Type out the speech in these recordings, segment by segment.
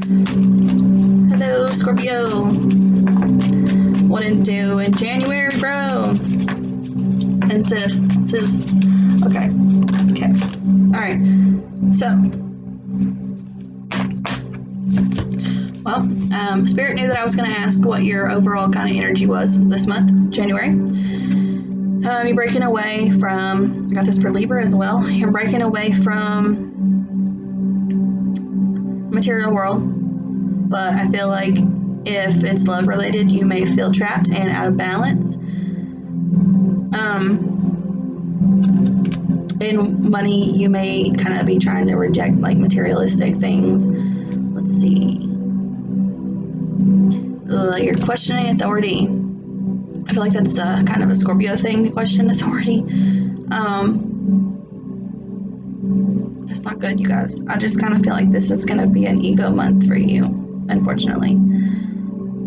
Hello, Scorpio. What it do in January, bro? And sis. Okay. All right. So, well, Spirit knew that I was going to ask what your overall kind of energy was this month, January. You're breaking away from, I got this for Libra as well. You're breaking away from material world, but I feel like if it's love related, you may feel trapped and out of balance. In money, you may kind of be trying to reject like materialistic things. Let's see. You're questioning authority. I feel like that's kind of a Scorpio thing to question authority. That's not good, you guys. I just kind of feel like this is going to be an ego month for you, unfortunately.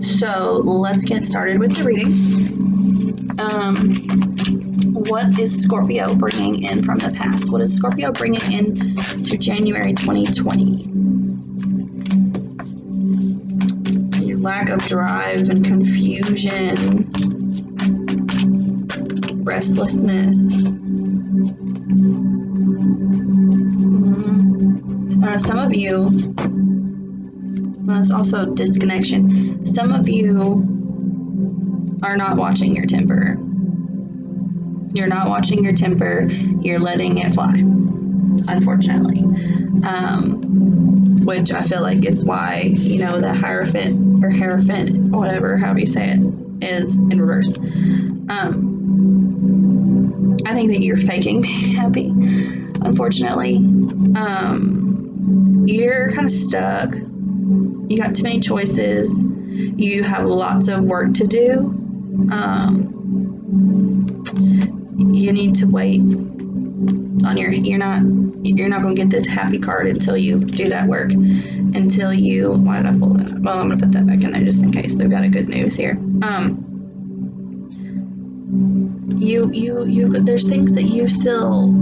So let's get started with the reading. What is Scorpio bringing in from the past? What is Scorpio bringing in to January 2020? Your lack of drive and confusion, restlessness. Some of you, well, there's also disconnection. Some of you are not watching your temper. You're not watching your temper. You're letting it fly, unfortunately. Which I feel like is why, the Hierophant or Hierophant, whatever, however you say it, is in reverse. I think that you're faking being happy, unfortunately. You're kind of stuck. You got too many choices. You have lots of work to do. You need to wait on you're not going to get this happy card until you do that work. Why did I pull that? Well, I'm going to put that back in there just in case. We've got a good news here. There's things that you still,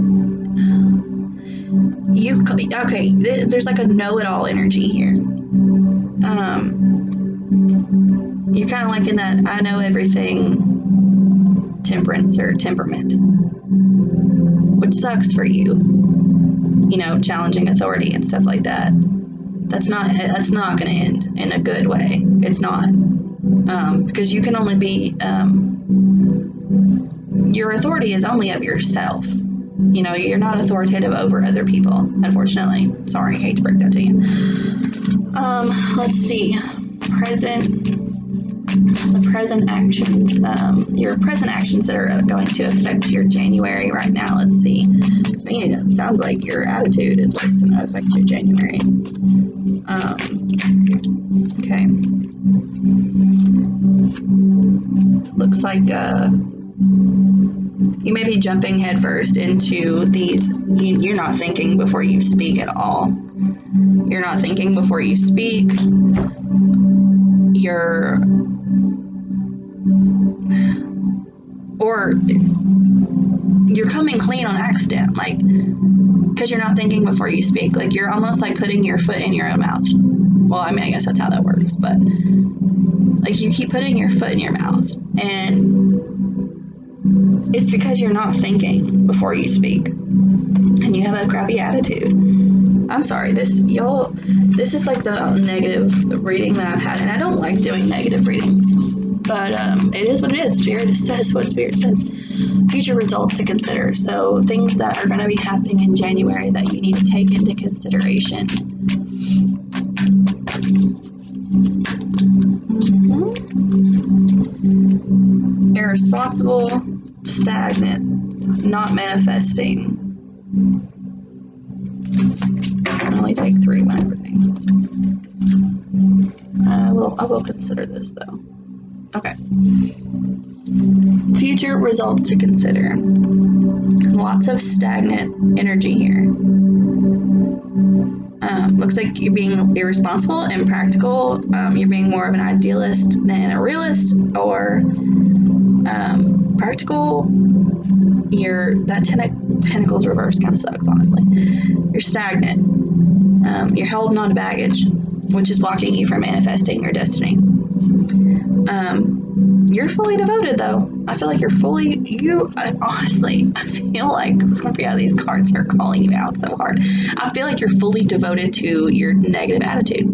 there's like a know-it-all energy here. You're kind of like in that I know everything temperance or temperament, which sucks for you, challenging authority and stuff like that. That's not going to end in a good way. It's not, because you can only be, your authority is only of yourself. You're not authoritative over other people, unfortunately. Sorry, I hate to break that to you. Let's see. The present actions, your present actions that are going to affect your January right now. Let's see. To me, it sounds like your attitude is what's going to affect your January. Okay. Looks like you may be jumping headfirst into these. You're not thinking before you speak at all. You're not thinking before you speak. You're coming clean on accident, like, because you're not thinking before you speak. Like, you're almost like putting your foot in your own mouth. Well, I mean, I guess that's how that works, but like you keep putting your foot in your mouth, and it's because you're not thinking before you speak, and you have a crappy attitude. I'm sorry, this is like the negative reading that I've had, and I don't like doing negative readings, but it is what it is. Spirit says what Spirit says. Future results to consider. So things that are going to be happening in January that you need to take into consideration. Irresponsible, stagnant, not manifesting. I can only take 3 on everything. I will consider this though. Okay. Future results to consider. Lots of stagnant energy here. Looks like you're being irresponsible, impractical. You're being more of an idealist than a realist, or practical. That 10 of Pentacles reverse kind of sucks, honestly. You're stagnant. You're holding on to baggage. which is blocking you from manifesting your destiny. You're fully devoted, though. I feel like you're fully, honestly, I feel like Scorpio, these cards are calling you out so hard. I feel like you're fully devoted to your negative attitude.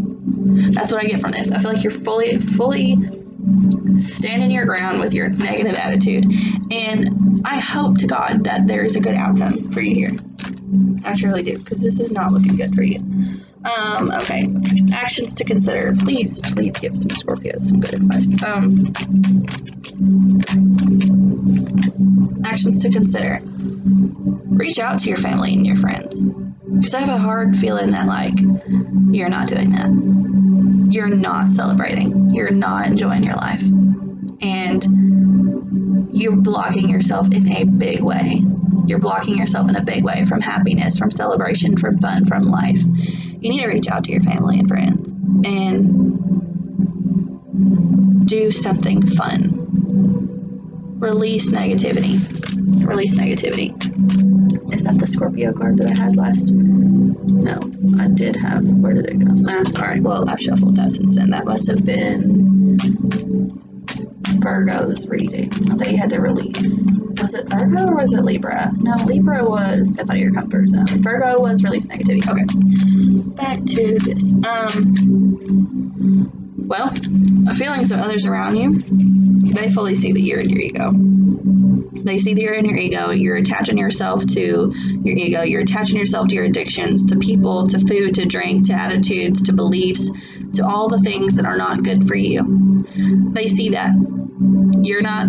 That's what I get from this. I feel like you're fully standing your ground with your negative attitude. And I hope to God that there is a good outcome for you here. I truly do, because this is not looking good for you. Okay. Actions to consider. Please give some Scorpios some good advice. Actions to consider. Reach out to your family and your friends. Because I have a hard feeling that, like, you're not doing that. You're not celebrating. You're not enjoying your life. And you're blocking yourself in a big way. You're blocking yourself in a big way from happiness, from celebration, from fun, from life. You need to reach out to your family and friends and do something fun. Release negativity. Release negativity. Is that the Scorpio card that I had last? No, I did have. Where did it go? Alright, well, I've shuffled that since then. That must have been Virgo's reading that you had to release. Was it Virgo or was it Libra? No, Libra was step out of your comfort zone. Virgo was release negativity. Okay, back to this. Well, feelings of others around you, they fully see that you're in your ego. They see that you're in your ego. You're attaching yourself to your ego. You're attaching yourself to your addictions, to people, to food, to drink, to attitudes, to beliefs, to all the things that are not good for you. They see that. You're not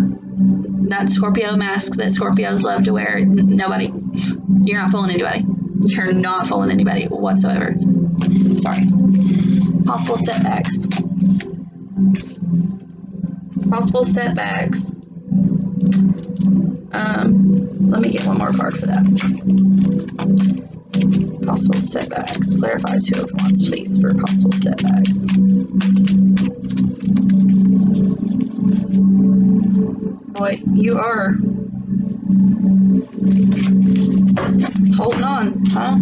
that Scorpio mask that Scorpios love to wear. Nobody. You're not fooling anybody. You're not fooling anybody whatsoever. Sorry. Possible setbacks. Possible setbacks. Let me get one more card for that. Possible setbacks. Clarify Two of Wands, please, for possible setbacks. Boy, you are holding on, huh?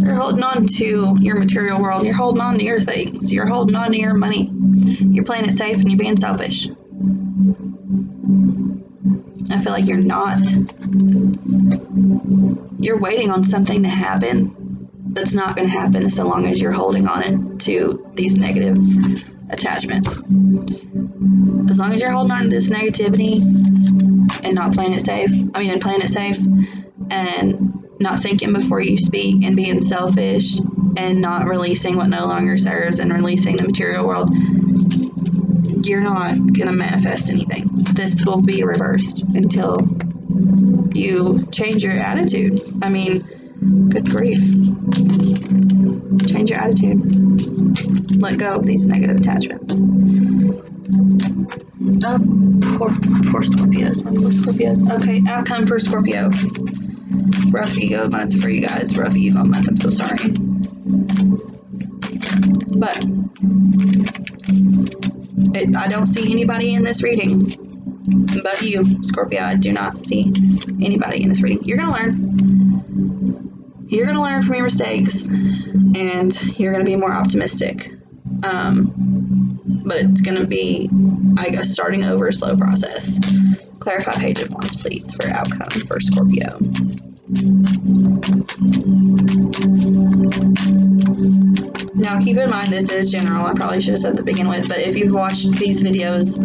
You're holding on to your material world. You're holding on to your things. You're holding on to your money. You're playing it safe and you're being selfish. I feel like you're not. You're waiting on something to happen that's not going to happen so long as you're holding on it to these negative attachments. As long as you're holding on to this negativity and not playing it safe, and playing it safe and not thinking before you speak and being selfish and not releasing what no longer serves and releasing the material world, you're not going to manifest anything. This will be reversed until you change your attitude. Good grief. Change your attitude. Let go of these negative attachments. Oh, poor Scorpios. My poor Scorpios. Okay, outcome for Scorpio. Rough ego month for you guys. Rough ego month. I'm so sorry. But I don't see anybody in this reading but you, Scorpio. I do not see anybody in this reading. You're going to learn. You're going to learn from your mistakes, and you're going to be more optimistic. But it's going to be, a starting over slow process. Clarify Page of Wands, please, for outcome for Scorpio. Now, keep in mind, this is general. I probably should have said to begin with, but if you've watched these videos,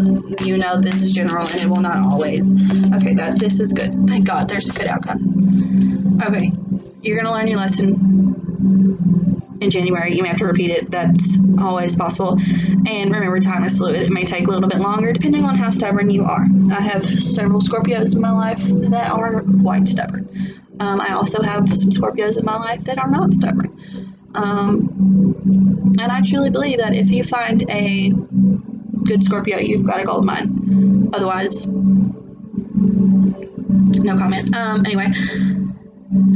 you know this is general, and it will not always. Okay, this is good. Thank God, there's a good outcome. Okay, you're going to learn your lesson in January. You may have to repeat it. That's always possible. And remember, time is fluid. It may take a little bit longer, depending on how stubborn you are. I have several Scorpios in my life that are quite stubborn. I also have some Scorpios in my life that are not stubborn. And I truly believe that if you find a good Scorpio, you've got a gold mine. Otherwise, no comment. Anyway,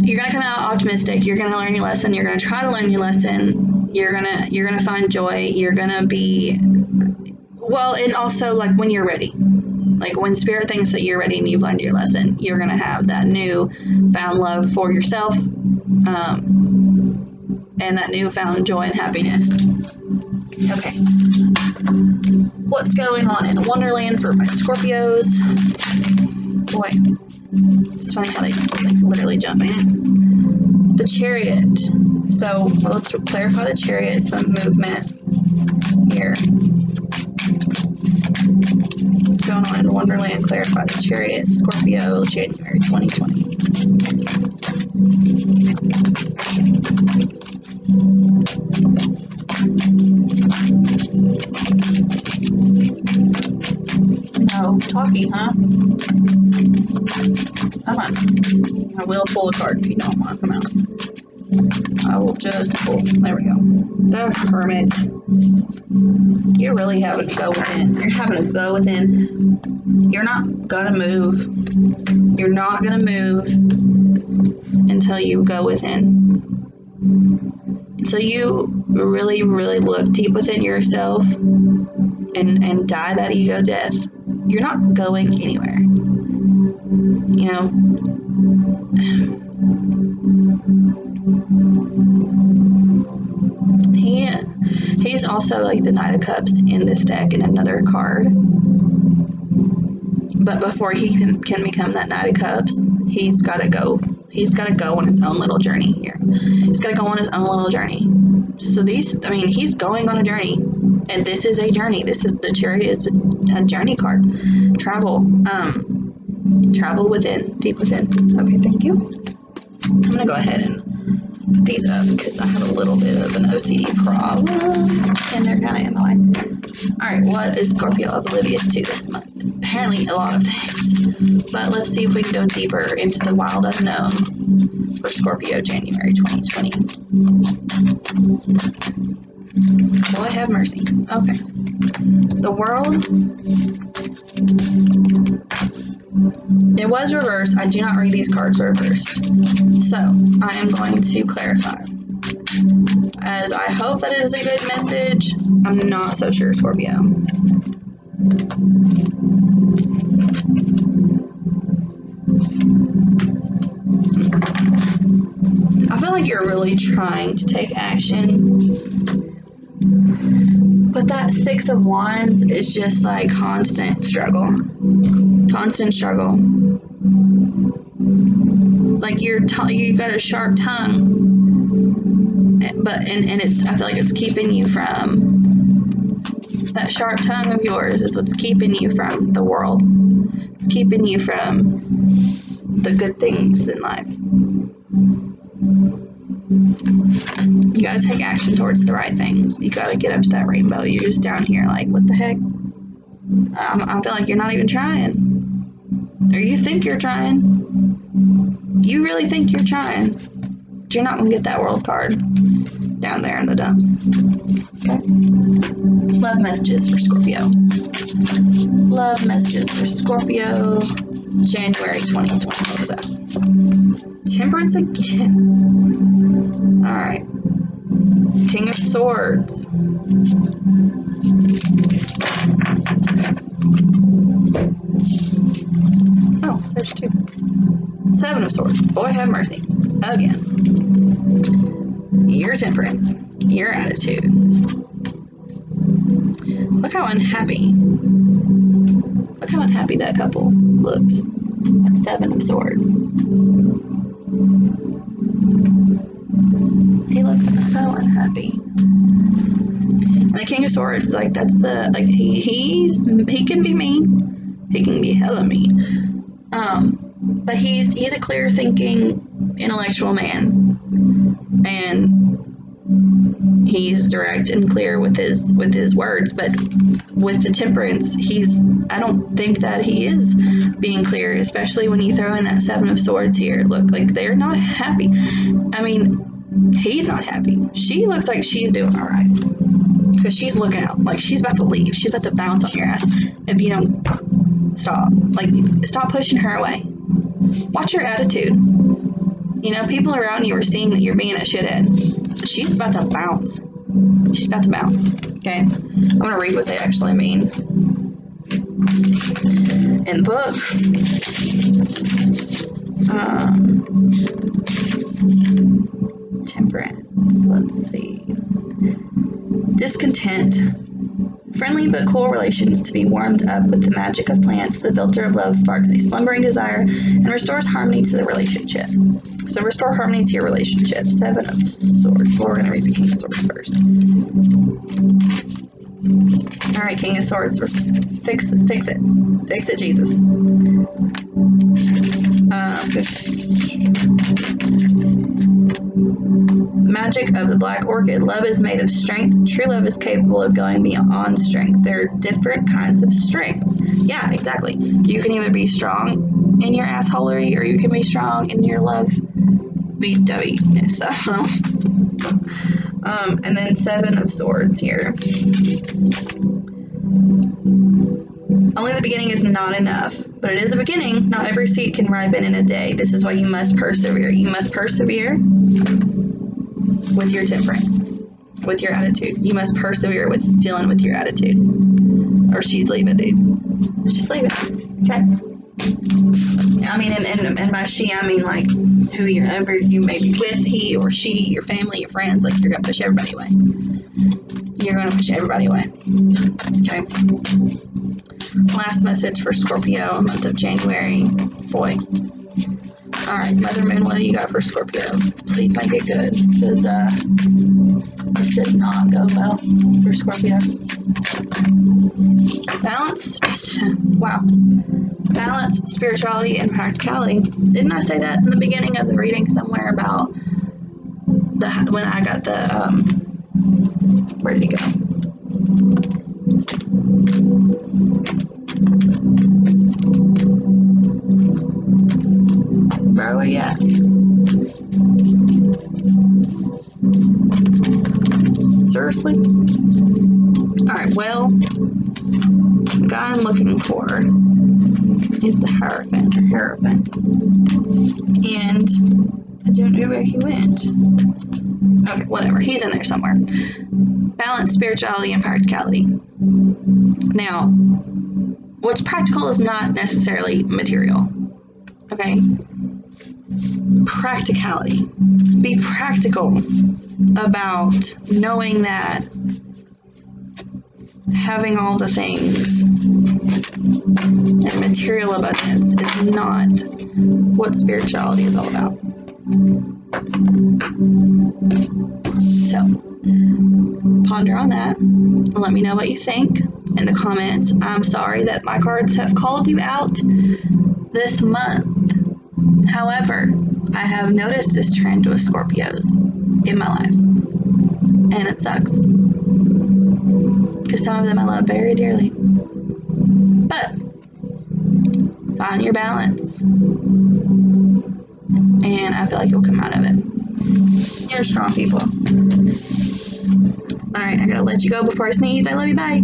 you're going to come out optimistic. You're going to learn your lesson. You're going to try to learn your lesson. You're going to find joy. You're going to be, and also, like, when you're ready. Like, when Spirit thinks that you're ready and you've learned your lesson, you're going to have that new found love for yourself. and that newfound joy and happiness. Okay. What's going on in Wonderland for my Scorpios? Boy, it's funny how they like literally jump in. The Chariot. So let's clarify the Chariot. Some movement here. What's going on in Wonderland? Clarify the Chariot. Scorpio, January 2020. No talking, huh? Come on. I will pull a card if you don't want to come out. I will just pull. There we go. The Hermit. You're really having to go within. You're having to go within. You're not gonna move. You're not gonna move until you go within. Until you really, really look deep within yourself and die that ego death. You're not going anywhere. You know? He's also like the Knight of Cups in this deck in another card. But before he can become that Knight of Cups, he's got to go. He's got to go on his own little journey here. He's got to go on his own little journey. So he's going on a journey. And this is a journey. The Chariot is a journey card. Travel. Travel within, deep within. Okay, thank you. I'm going to go ahead and put these up because I have a little bit of an OCD problem. And they're kind of in my way. Alright, what is Scorpio oblivious to this month? Apparently a lot of things. But let's see if we can go deeper into the wild unknown for Scorpio, January 2020. Lord have mercy. Okay. The World. It was reversed. I do not read these cards reversed. So, I am going to clarify. As I hope that it is a good message, I'm not so sure, Scorpio. I feel like you're really trying to take action, but that Six of Wands is just like constant struggle. Constant struggle. Like you got a sharp tongue, but and it's, I feel like it's keeping you from that sharp tongue of yours is what's keeping you from the world. It's keeping you from the good things in life. You gotta take action towards the right things. You gotta get up to that rainbow. You're just down here like, what the heck? I feel like you're not even trying. Or you think you're trying. You really think you're trying. But you're not gonna get that world card down there in the dumps. Okay? Love messages for Scorpio. Love messages for Scorpio. January 2020. What was that? Temperance again. Alright. King of Swords. Oh, there's two. Seven of Swords. Boy, have mercy. Again. Your temperance. Your attitude. Look how unhappy. Look how unhappy that couple looks. Seven of Swords. He looks so unhappy. And the King of Swords, like, that's the, like, he can be mean. He can be hella mean. But he's a clear thinking, intellectual man. And he's direct and clear with his words, but with the temperance, I don't think that he is being clear, especially when you throw in that Seven of Swords here. Look, like, they're not happy. I mean, he's not happy. She looks like she's doing all right. Because she's looking out. Like, she's about to leave. She's about to bounce on your ass if you don't stop. Like, stop pushing her away. Watch your attitude. You know, people around you are seeing that you're being a shithead. She's about to bounce. She's about to bounce. Okay? I'm going to read what they actually mean. In the book, Temperance. Let's see. Discontent. Friendly but cool relations to be warmed up with the magic of plants. The filter of love sparks a slumbering desire and restores harmony to the relationship. So restore harmony to your relationship. 7 of Swords. Well, we're going to read the King of Swords first. All right, King of Swords. Fix it. Fix it, Jesus. Magic of the Black Orchid. Love is made of strength. True love is capable of going beyond strength. There are different kinds of strength. Yeah, exactly. You can either be strong in your assholery or you can be strong in your love BW-ness. I don't know. And then 7 of Swords here. Only the beginning is not enough, but it is a beginning. Not every seed can ripen in a day. This is why you must persevere. You must persevere with your temperance, with your attitude. You must persevere with dealing with your attitude. Or she's leaving, dude. She's leaving. Okay. I mean, and by she, I mean like whoever you may be with, he or she, your family, your friends. Like you're gonna push everybody away. You're gonna push everybody away. Okay. Last message for Scorpio, month of January. Boy. Alright, Mother Moon, what do you got for Scorpio? Please make it good, because this did not go well for Scorpio. Balance. Wow. Balance, spirituality, and practicality. Didn't I say that in the beginning of the reading somewhere about when I got the, where did it go? Where are we at? Seriously? Alright, well, the guy I'm looking for is the Hierophant. And I don't know where he went. Okay, whatever. He's in there somewhere. Balance, spirituality, and practicality. Now, what's practical is not necessarily material. Okay? Practicality. Be practical about knowing that having all the things and material abundance is not what spirituality is all about. So, ponder on that. Let me know what you think in the comments. I'm sorry that my cards have called you out this month. However, I have noticed this trend with Scorpios in my life, and it sucks because some of them I love very dearly. But find your balance, and I feel like you'll come out of it. You're strong people. All right, I gotta let you go before I sneeze. I love you. Bye.